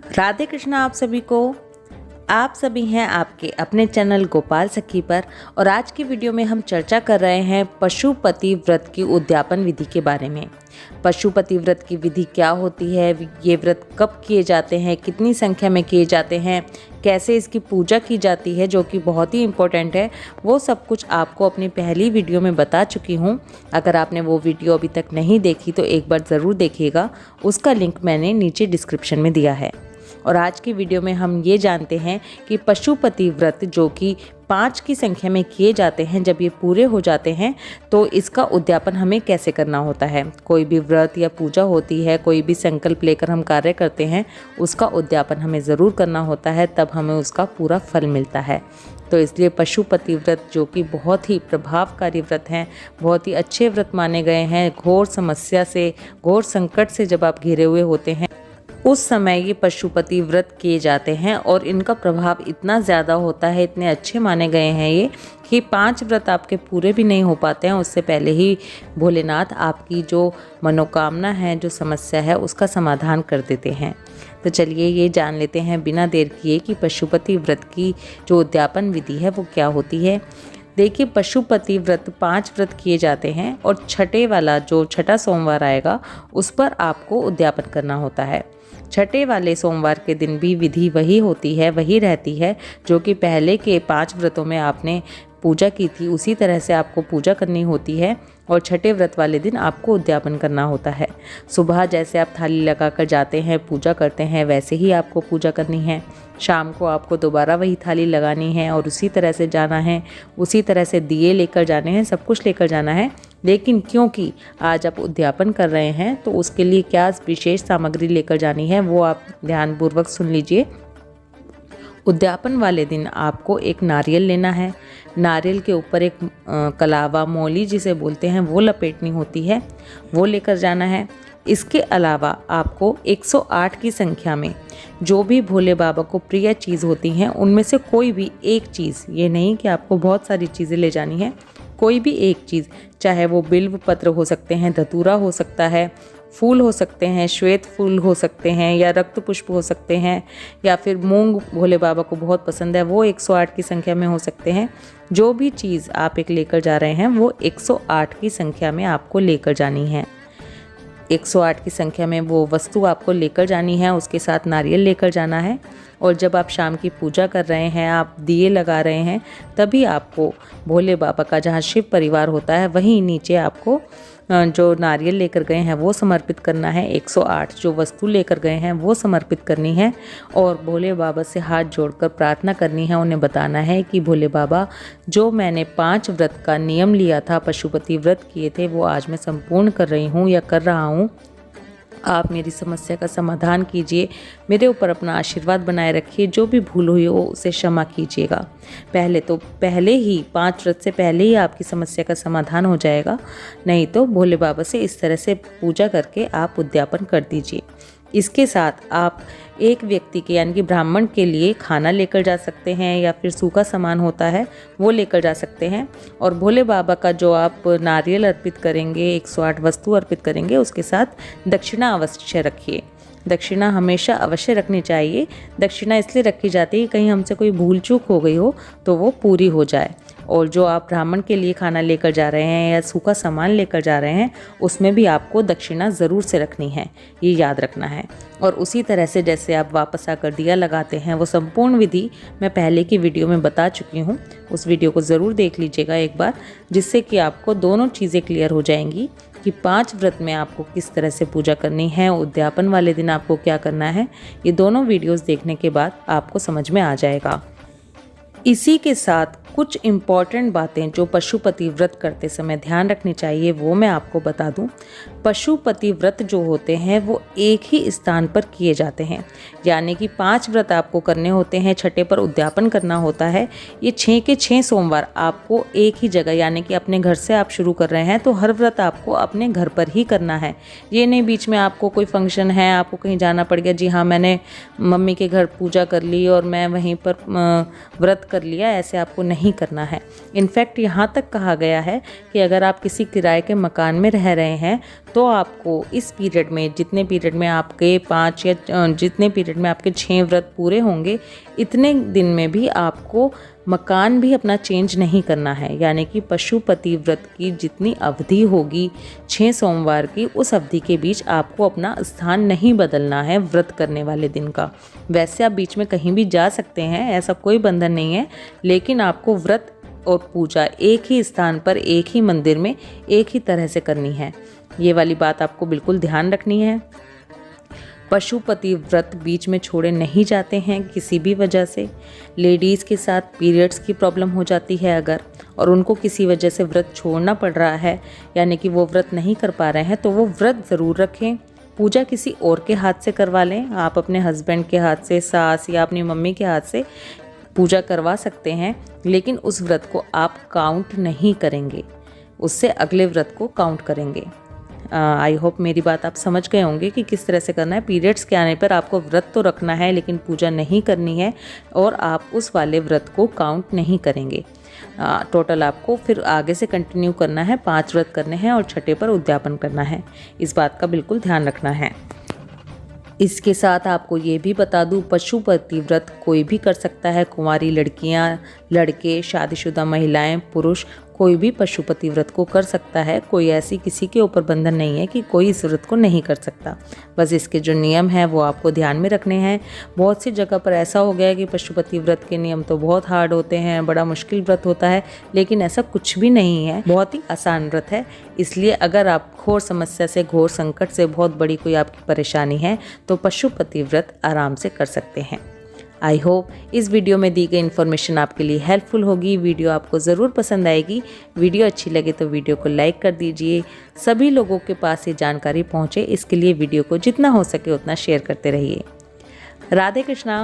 राधे कृष्णा आप सभी को। आप सभी हैं आपके अपने चैनल गोपाल सखी पर और आज की वीडियो में हम चर्चा कर रहे हैं पशुपति व्रत की उद्यापन विधि के बारे में। पशुपति व्रत की विधि क्या होती है, ये व्रत कब किए जाते हैं, कितनी संख्या में किए जाते हैं, कैसे इसकी पूजा की जाती है जो कि बहुत ही इम्पोर्टेंट है, वो सब कुछ आपको अपनी पहली वीडियो में बता चुकी हूँ। अगर आपने वो वीडियो अभी तक नहीं देखी तो एक बार ज़रूर देखिएगा, उसका लिंक मैंने नीचे डिस्क्रिप्शन में दिया है। और आज की वीडियो में हम ये जानते हैं कि पशुपति व्रत जो कि 5 की संख्या में किए जाते हैं, जब ये पूरे हो जाते हैं तो इसका उद्यापन हमें कैसे करना होता है। कोई भी व्रत या पूजा होती है, कोई भी संकल्प लेकर हम कार्य करते हैं, उसका उद्यापन हमें ज़रूर करना होता है, तब हमें उसका पूरा फल मिलता है। तो इसलिए पशुपति व्रत जो कि बहुत ही प्रभावकारी व्रत हैं, बहुत ही अच्छे व्रत माने गए हैं। घोर समस्या से, घोर संकट से जब आप घिरे हुए होते हैं उस समय ये पशुपति व्रत किए जाते हैं और इनका प्रभाव इतना ज़्यादा होता है, इतने अच्छे माने गए हैं ये कि 5 व्रत आपके पूरे भी नहीं हो पाते हैं उससे पहले ही भोलेनाथ आपकी जो मनोकामना है, जो समस्या है, उसका समाधान कर देते हैं। तो चलिए ये जान लेते हैं बिना देर किए कि पशुपति व्रत की जो उद्यापन विधि है वो क्या होती है। देखिए, पशुपति व्रत 5 व्रत किए जाते हैं और छठे वाला जो छठा सोमवार आएगा उस पर आपको उद्यापन करना होता है। छठे वाले सोमवार के दिन भी विधि वही होती है, वही रहती है जो कि पहले के 5 व्रतों में आपने पूजा की थी, उसी तरह से आपको पूजा करनी होती है। और छठे व्रत वाले दिन आपको उद्यापन करना होता है। सुबह जैसे आप थाली लगाकर जाते हैं, पूजा करते हैं, वैसे ही आपको पूजा करनी है। शाम को आपको दोबारा वही थाली लगानी है और उसी तरह से जाना है, उसी तरह से दिए लेकर जाने हैं, सब कुछ लेकर जाना है। लेकिन क्योंकि आज आप उद्यापन कर रहे हैं तो उसके लिए क्या विशेष सामग्री लेकर जानी है वो आप ध्यानपूर्वक सुन लीजिए। उद्यापन वाले दिन आपको एक नारियल लेना है, नारियल के ऊपर एक कलावा, मौली जिसे बोलते हैं, वो लपेटनी होती है, वो लेकर जाना है। इसके अलावा आपको 108 की संख्या में जो भी भोले बाबा को प्रिय चीज़ होती हैं उनमें से कोई भी एक चीज़, ये नहीं कि आपको बहुत सारी चीज़ें ले जानी है, कोई भी एक चीज़, चाहे वो बिल्व पत्र हो सकते हैं, धतूरा हो सकता है, फूल हो सकते हैं, श्वेत फूल हो सकते हैं, या रक्त पुष्प हो सकते हैं, या फिर मूंग भोले बाबा को बहुत पसंद है, वो 108 की संख्या में हो सकते हैं। जो भी चीज़ आप एक लेकर जा रहे हैं वो 108 की संख्या में आपको लेकर जानी है। 108 की संख्या में वो वस्तु आपको लेकर जानी है, उसके साथ नारियल लेकर जाना है। और जब आप शाम की पूजा कर रहे हैं, आप दिए लगा रहे हैं, तभी आपको भोले बाबा का जहाँ शिव परिवार होता है वहीं नीचे आपको जो नारियल लेकर गए हैं वो समर्पित करना है। 108 जो वस्तु लेकर गए हैं वो समर्पित करनी है और भोले बाबा से हाथ जोड़कर प्रार्थना करनी है। उन्हें बताना है कि भोले बाबा, जो मैंने 5 व्रत का नियम लिया था, पशुपति व्रत किए थे, वो आज मैं संपूर्ण कर रही हूँ या कर रहा हूँ। आप मेरी समस्या का समाधान कीजिए, मेरे ऊपर अपना आशीर्वाद बनाए रखिए, जो भी भूल हुई हो उसे क्षमा कीजिएगा। पहले ही 5 व्रत से पहले ही आपकी समस्या का समाधान हो जाएगा। नहीं तो भोले बाबा से इस तरह से पूजा करके आप उद्यापन कर दीजिए। इसके साथ आप एक व्यक्ति के यानी कि ब्राह्मण के लिए खाना लेकर जा सकते हैं या फिर सूखा सामान होता है वो लेकर जा सकते हैं। और भोले बाबा का जो आप नारियल अर्पित करेंगे, 108 वस्तु अर्पित करेंगे, उसके साथ दक्षिणा अवश्य रखिए। दक्षिणा हमेशा अवश्य रखनी चाहिए। दक्षिणा इसलिए रखी जाती है कि कहीं हमसे कोई भूल चूक हो गई हो तो वो पूरी हो जाए। और जो आप ब्राह्मण के लिए खाना लेकर जा रहे हैं या सूखा सामान लेकर जा रहे हैं उसमें भी आपको दक्षिणा ज़रूर से रखनी है, ये याद रखना है। और उसी तरह से जैसे आप वापस आकर दिया लगाते हैं, वो संपूर्ण विधि मैं पहले की वीडियो में बता चुकी हूँ, उस वीडियो को ज़रूर देख लीजिएगा एक बार, जिससे कि आपको दोनों चीज़ें क्लियर हो जाएंगी कि 5 व्रत में आपको किस तरह से पूजा करनी है, उद्यापन वाले दिन आपको क्या करना है। ये दोनों वीडियोज़ देखने के बाद आपको समझ में आ जाएगा। इसी के साथ कुछ इम्पॉर्टेंट बातें जो पशुपति व्रत करते समय ध्यान रखनी चाहिए वो मैं आपको बता दूं। पशुपति व्रत जो होते हैं वो एक ही स्थान पर किए जाते हैं, यानी कि 5 व्रत आपको करने होते हैं, छठे पर उद्यापन करना होता है। ये 6 के 6 सोमवार आपको एक ही जगह, यानी कि अपने घर से आप शुरू कर रहे हैं तो हर व्रत आपको अपने घर पर ही करना है। ये नहीं बीच में आपको कोई फंक्शन है, आपको कहीं जाना पड़ गया, जी हाँ मैंने मम्मी के घर पूजा कर ली और मैं वहीं पर व्रत कर लिया, ऐसे आपको नहीं नहीं करना है। इनफैक्ट यहाँ तक कहा गया है कि अगर आप किसी किराए के मकान में रह रहे हैं तो आपको इस पीरियड में, जितने पीरियड में आपके 5 या जितने पीरियड में आपके 6 व्रत पूरे होंगे, इतने दिन में भी आपको मकान भी अपना चेंज नहीं करना है। यानी कि पशुपति व्रत की जितनी अवधि होगी 6 सोमवार की, उस अवधि के बीच आपको अपना स्थान नहीं बदलना है व्रत करने वाले दिन का। वैसे आप बीच में कहीं भी जा सकते हैं, ऐसा कोई बंधन नहीं है, लेकिन आपको व्रत और पूजा एक ही स्थान पर, एक ही मंदिर में, एक ही तरह से करनी है। ये वाली बात आपको बिल्कुल ध्यान रखनी है। पशुपति व्रत बीच में छोड़े नहीं जाते हैं किसी भी वजह से। लेडीज़ के साथ पीरियड्स की प्रॉब्लम हो जाती है अगर, और उनको किसी वजह से व्रत छोड़ना पड़ रहा है, यानी कि वो व्रत नहीं कर पा रहे हैं, तो वो व्रत ज़रूर रखें। पूजा किसी और के हाथ से करवा लें। आप अपने हस्बैंड के हाथ से, सास या अपनी मम्मी के हाथ से पूजा करवा सकते हैं, लेकिन उस व्रत को आप काउंट नहीं करेंगे, उससे अगले व्रत को काउंट करेंगे। आई होप मेरी बात आप समझ गए होंगे कि किस तरह से करना है। पीरियड्स के आने पर आपको व्रत तो रखना है, लेकिन पूजा नहीं करनी है, और आप उस वाले व्रत को काउंट नहीं करेंगे। टोटल आपको फिर आगे से कंटिन्यू करना है, 5 व्रत करने हैं और छठे पर उद्यापन करना है। इस बात का बिल्कुल ध्यान रखना है। इसके साथ आपको ये भी बता दूं, पशुपति व्रत कोई भी कर सकता है। कुंवारी लड़कियां, लड़के, शादीशुदा महिलाएं, पुरुष, कोई भी पशुपति व्रत को कर सकता है। कोई ऐसी किसी के ऊपर बंधन नहीं है कि कोई इस व्रत को नहीं कर सकता। बस इसके जो नियम हैं वो आपको ध्यान में रखने हैं। बहुत सी जगह पर ऐसा हो गया है कि पशुपति व्रत के नियम तो बहुत हार्ड होते हैं, बड़ा मुश्किल व्रत होता है, लेकिन ऐसा कुछ भी नहीं है, बहुत ही आसान व्रत है। इसलिए अगर आप घोर समस्या से, घोर संकट से, बहुत बड़ी कोई आपकी परेशानी है, तो पशुपति व्रत आराम से कर सकते हैं। आई होप इस वीडियो में दी गई इन्फॉर्मेशन आपके लिए हेल्पफुल होगी। वीडियो आपको ज़रूर पसंद आएगी। वीडियो अच्छी लगे तो वीडियो को लाइक कर दीजिए। सभी लोगों के पास ये जानकारी पहुँचे, इसके लिए वीडियो को जितना हो सके उतना शेयर करते रहिए। राधे कृष्णा।